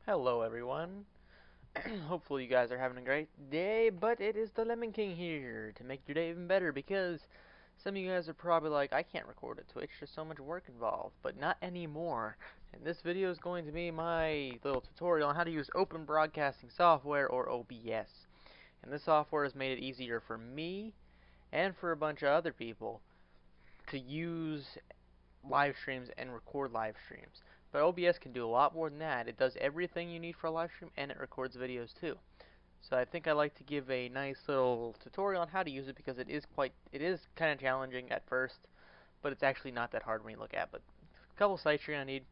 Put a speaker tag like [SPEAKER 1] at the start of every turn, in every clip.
[SPEAKER 1] Hello everyone. Hopefully you guys are having a great day, but it is the Lemon King here to make your day even better because some of you guys are probably like, I can't record at Twitch, there's so much work involved, but not anymore. And this video is going to be my little tutorial on how to use Open Broadcasting Software, or OBS. And this software has made it easier for me and for a bunch of other people to use live streams and record live streams. But OBS can do a lot more than that. It does everything you need for a live stream, and it records videos too. So I think I'd like to give a nice little tutorial on how to use it because it is kind of challenging at first, but it's actually not that hard when you look at it. But a couple sites you're gonna need.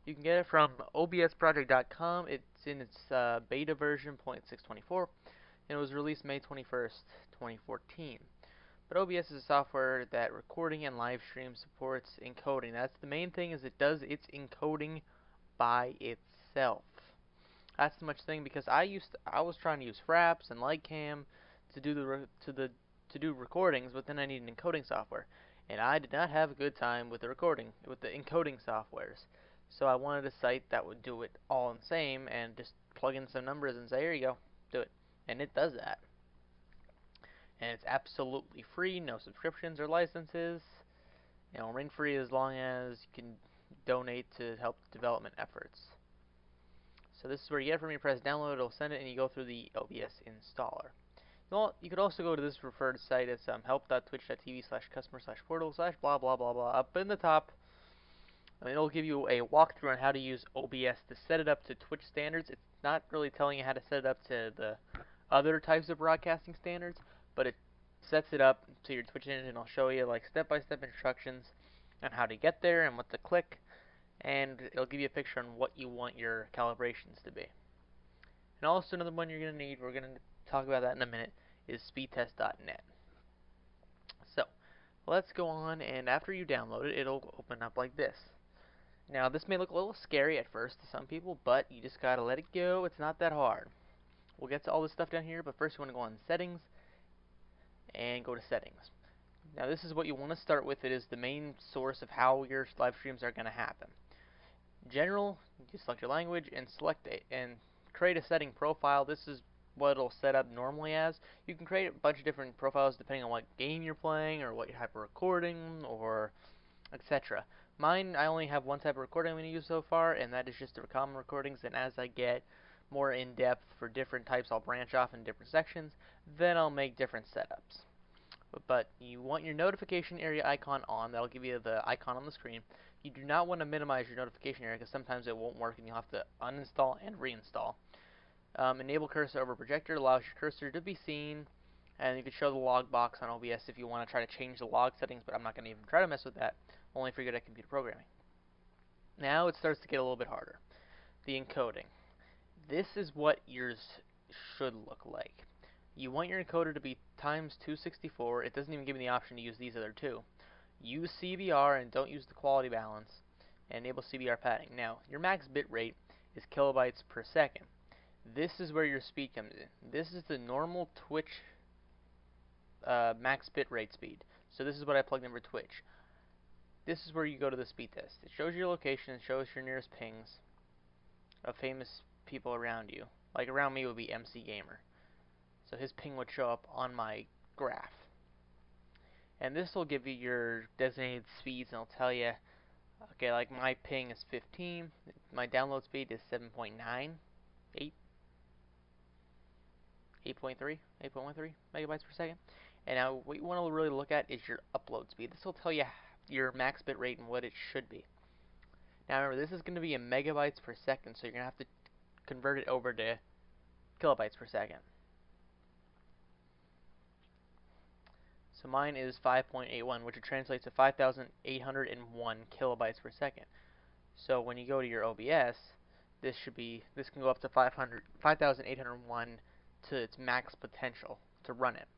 [SPEAKER 1] You can get it from obsproject.com. It's in its beta version 0.624, and it was released May 21st, 2014. But OBS is a software that recording and live stream supports encoding. That's the main thing, is it does its encoding by itself. That's the much thing because I was trying to use Fraps and Lightcam to do to do recordings, but then I need an encoding software, and I did not have a good time with the encoding softwares. So I wanted a site that would do it all in the same and just plug in some numbers and say, here you go, do it, and it does that. And it's absolutely free, no subscriptions or licenses. You know, ring free as long as you can donate to help development efforts. So this is where you get it from. You press download, it'll send it, and you go through the OBS installer. You could also go to this referred site. It's help.twitch.tv/customer/portal/ blah blah blah. Up in the top, and it'll give you a walkthrough on how to use OBS to set it up to Twitch standards. It's not really telling you how to set it up to the other types of broadcasting standards, but it sets it up to your Twitch engine. It'll show you like step-by-step instructions on how to get there and what to click, and it'll give you a picture on what you want your calibrations to be. And also another one you're going to need, we're going to talk about that in a minute, is speedtest.net. So, let's go on, and after you download it, it'll open up like this. Now, this may look a little scary at first to some people, but you just got to let it go. It's not that hard. We'll get to all this stuff down here, but first you want to go on Settings, and go to Settings. Now, this is what you want to start with. It is the main source of how your live streams are going to happen. General, you select your language and select it, and create a setting profile. This is what it'll set up normally as. You can create a bunch of different profiles depending on what game you're playing or what type of recording or etc. Mine, I only have one type of recording I'm going to use so far, and that is just the common recordings, and as I get more in-depth for different types, I'll branch off in different sections, then I'll make different setups. But you want your notification area icon on. That'll give you the icon on the screen. You do not want to minimize your notification area because sometimes it won't work and you'll have to uninstall and reinstall. Enable cursor over projector allows your cursor to be seen, and you can show the log box on OBS if you want to try to change the log settings, but I'm not going to even try to mess with that, only for good at computer programming. Now it starts to get a little bit harder. The encoding. This is what yours should look like. You want your encoder to be times 264. It doesn't even give me the option to use these other two. Use CBR and don't use the quality balance, and enable CBR padding. Now, your max bit rate is kilobytes per second. This is where your speed comes in. This is the normal Twitch max bit rate speed. So this is what I plugged in for Twitch. This is where you go to the speed test. It shows your location, it shows your nearest pings of famous people around you. Like around me would be MC Gamer. So his ping would show up on my graph. And this will give you your designated speeds, and it'll tell you, okay, like my ping is 15, my download speed is 7.9, 8.3 megabytes per second. And now what you want to really look at is your upload speed. This will tell you your max bit rate and what it should be. Now remember, this is going to be in megabytes per second, so you're going to have to convert it over to kilobytes per second. So mine is 5.81, which translates to 5,801 kilobytes per second. So when you go to your OBS, this can go up to 5,801 to its max potential to run it.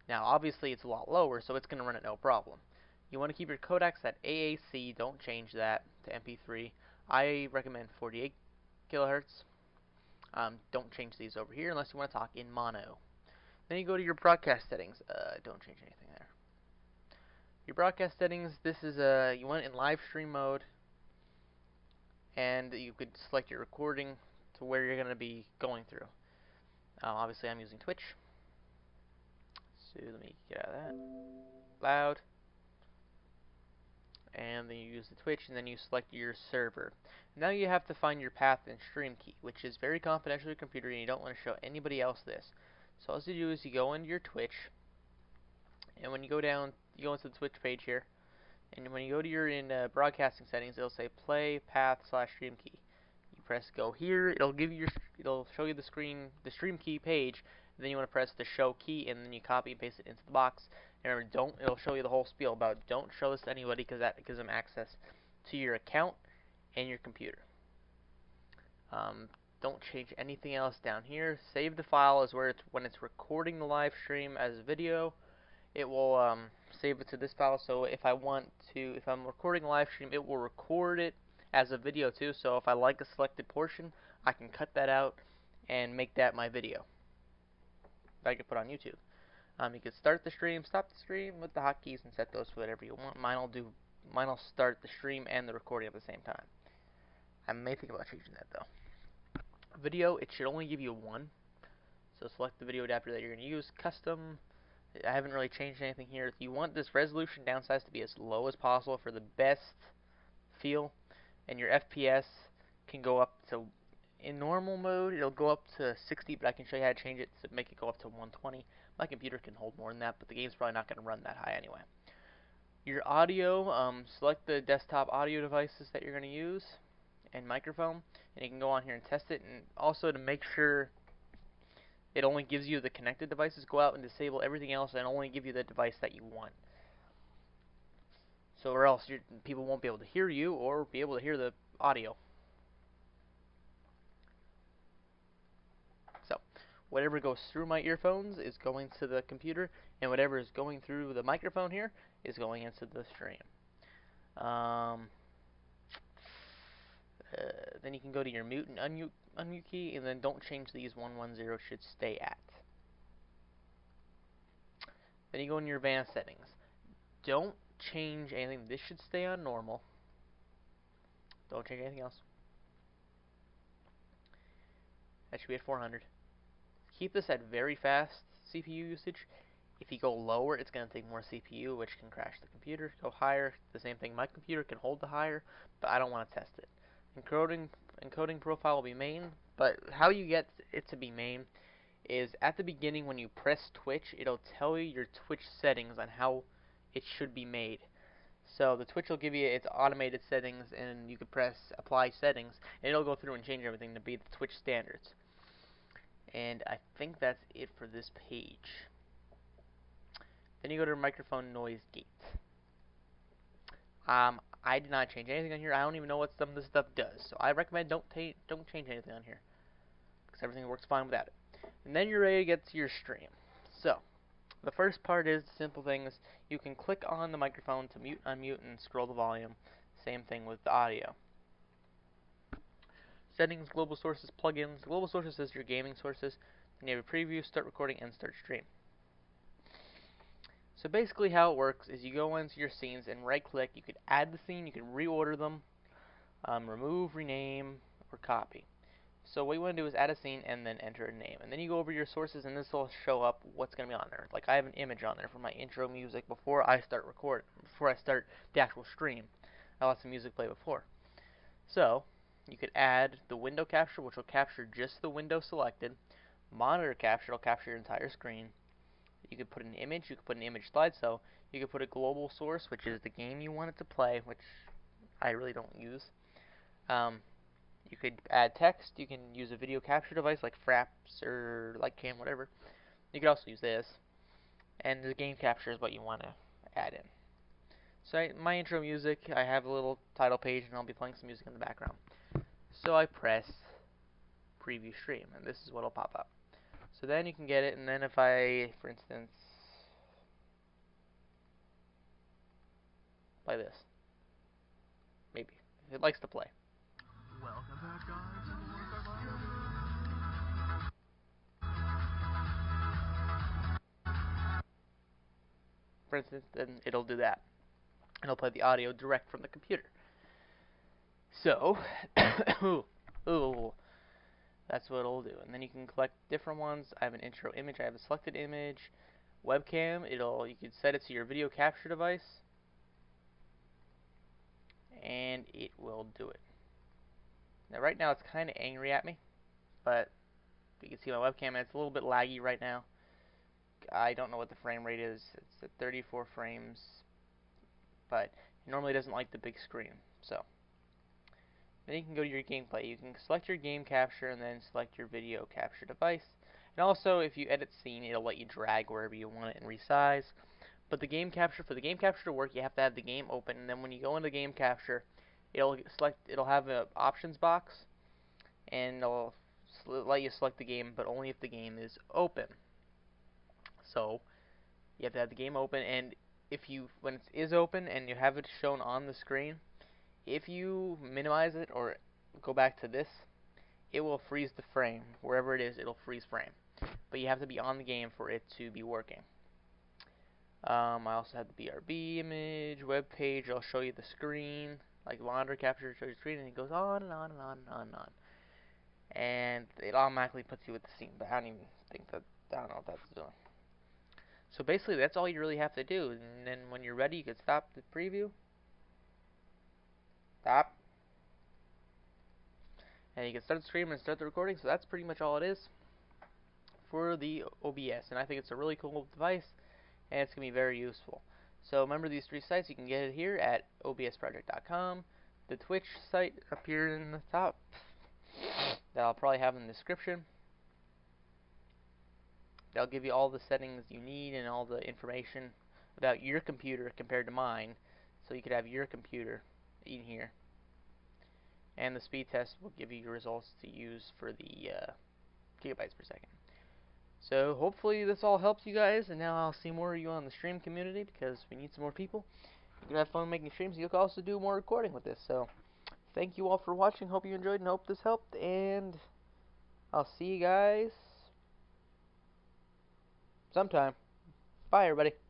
[SPEAKER 1] Now obviously it's a lot lower, so it's going to run it no problem. You want to keep your codecs at AAC, don't change that to MP3. I recommend 48 kilohertz. Don't change these over here unless you want to talk in mono. Then you go to your broadcast settings. Don't change anything there. Your broadcast settings, this is you want it in live stream mode, and you could select your recording to where you're going to be going through. Obviously, I'm using Twitch. So let me get out of that. Loud. And then you use the Twitch, and then you select your server. Now you have to find your path and stream key, which is very confidential to your computer, and you don't want to show anybody else this. So all you do is you go into your Twitch, and when you go down, you go into the Twitch page here, and when you go to your broadcasting settings, it'll say play path / stream key. You press go here, it'll show you the stream key page. And then you want to press the show key, and then you copy and paste it into the box. And remember, it'll show you the whole spiel about don't show this to anybody, because that gives them access to your account and your computer. Don't change anything else down here. Save the file is where when it's recording the live stream as a video, it will save it to this file. So if I'm recording a live stream, it will record it as a video too. So if I like a selected portion, I can cut that out and make that my video that I can put on YouTube. You can start the stream, stop the stream with the hotkeys, and set those for whatever you want. Mine'll start the stream and the recording at the same time. I may think about changing that though. Video, it should only give you one. So select the video adapter that you're going to use. Custom, I haven't really changed anything here. You want this resolution downsize to be as low as possible for the best feel, and your FPS can go up to, in normal mode, it'll go up to 60, but I can show you how to change it to make it go up to 120. My computer can hold more than that, but the game's probably not going to run that high anyway. Your audio, select the desktop audio devices that you're going to use, and microphone, and you can go on here and test it. And also, to make sure it only gives you the connected devices, go out and disable everything else and only give you the device that you want. So or else people won't be able to hear you or be able to hear the audio. So whatever goes through my earphones is going to the computer, and whatever is going through the microphone here is going into the stream. Then you can go to your mute and unmute key, and then don't change these. 110 should stay at. Then you go in your advanced settings. Don't change anything. This should stay on normal. Don't change anything else. That should be at 400. Keep this at very fast CPU usage. If you go lower, it's going to take more CPU, which can crash the computer. Go higher, the same thing. My computer can hold the higher, but I don't want to test it. Encoding profile will be main, but how you get it to be main is at the beginning when you press Twitch, it'll tell you your Twitch settings on how it should be made. So the Twitch will give you its automated settings, and you can press apply settings, and it'll go through and change everything to be the Twitch standards. And I think that's it for this page. Then you go to microphone noise gate. I did not change anything on here. I don't even know what some of this stuff does. So I recommend don't change anything on here, because everything works fine without it. And then you're ready to get to your stream. So the first part is simple things. You can click on the microphone to mute, unmute, and scroll the volume. Same thing with the audio. Settings, global sources, plugins. Global sources is your gaming sources. Then you have a preview, start recording, and start stream. So basically how it works is you go into your scenes and right click. You could add the scene, you can reorder them, remove, rename, or copy. So what you want to do is add a scene and then enter a name. And then you go over your sources, and this will show up what's going to be on there. Like I have an image on there for my intro music before I start the actual stream. I'll let some music play before. So you could add the window capture, which will capture just the window selected. Monitor capture will capture your entire screen. You could put an image, you could put an image slideshow, you could put a global source, which is the game you want it to play, which I really don't use. You could add text, you can use a video capture device like Fraps or Lightcam, whatever. You could also use this. And the game capture is what you want to add in. So my intro music, I have a little title page, and I'll be playing some music in the background. So I press preview stream, and this is what will pop up. So then you can get it, and then if I, for instance, play this, maybe, if it likes to play. Welcome back, guys. For instance, then it'll do that. It'll play the audio direct from the computer. So, ooh, That's what it'll do. And then you can collect different ones. I have an intro image. I have a selected image. Webcam. You can set it to your video capture device, and it will do it. Now, right now, it's kind of angry at me, but you can see my webcam, and it's a little bit laggy right now. I don't know what the frame rate is. It's at 34 frames, but it normally doesn't like the big screen. So then you can go to your gameplay. You can select your game capture and then select your video capture device. And also, if you edit scene, it'll let you drag wherever you want it and resize. But for the game capture to work, you have to have the game open. And then when you go into game capture, it'll have an options box, and it'll let you select the game, but only if the game is open. So you have to have the game open, and when it is open and you have it shown on the screen, if you minimize it or go back to this, it will freeze the frame. Wherever it is, it'll freeze frame. But you have to be on the game for it to be working. I also have the BRB image, web page. I'll show you the screen, like monitor capture, show you the screen, and it goes on and on and on and on and on. And it automatically puts you with the scene, but I don't know what that's doing. So basically, that's all you really have to do. And then when you're ready, you can stop the preview. Stop. And you can start the stream and start the recording. So that's pretty much all it is for the OBS. And I think it's a really cool device, and it's going to be very useful. So remember these 3 sites. You can get it here at obsproject.com. The Twitch site up here in the top that I'll probably have in the description. They'll give you all the settings you need and all the information about your computer compared to mine. So you could have your computer in here. And the speed test will give you your results to use for the gigabytes per second. So hopefully this all helps you guys, and now I'll see more of you on the stream community because we need some more people. You can have fun making streams. You can also do more recording with this. So thank you all for watching. Hope you enjoyed and hope this helped. And I'll see you guys sometime. Bye, everybody.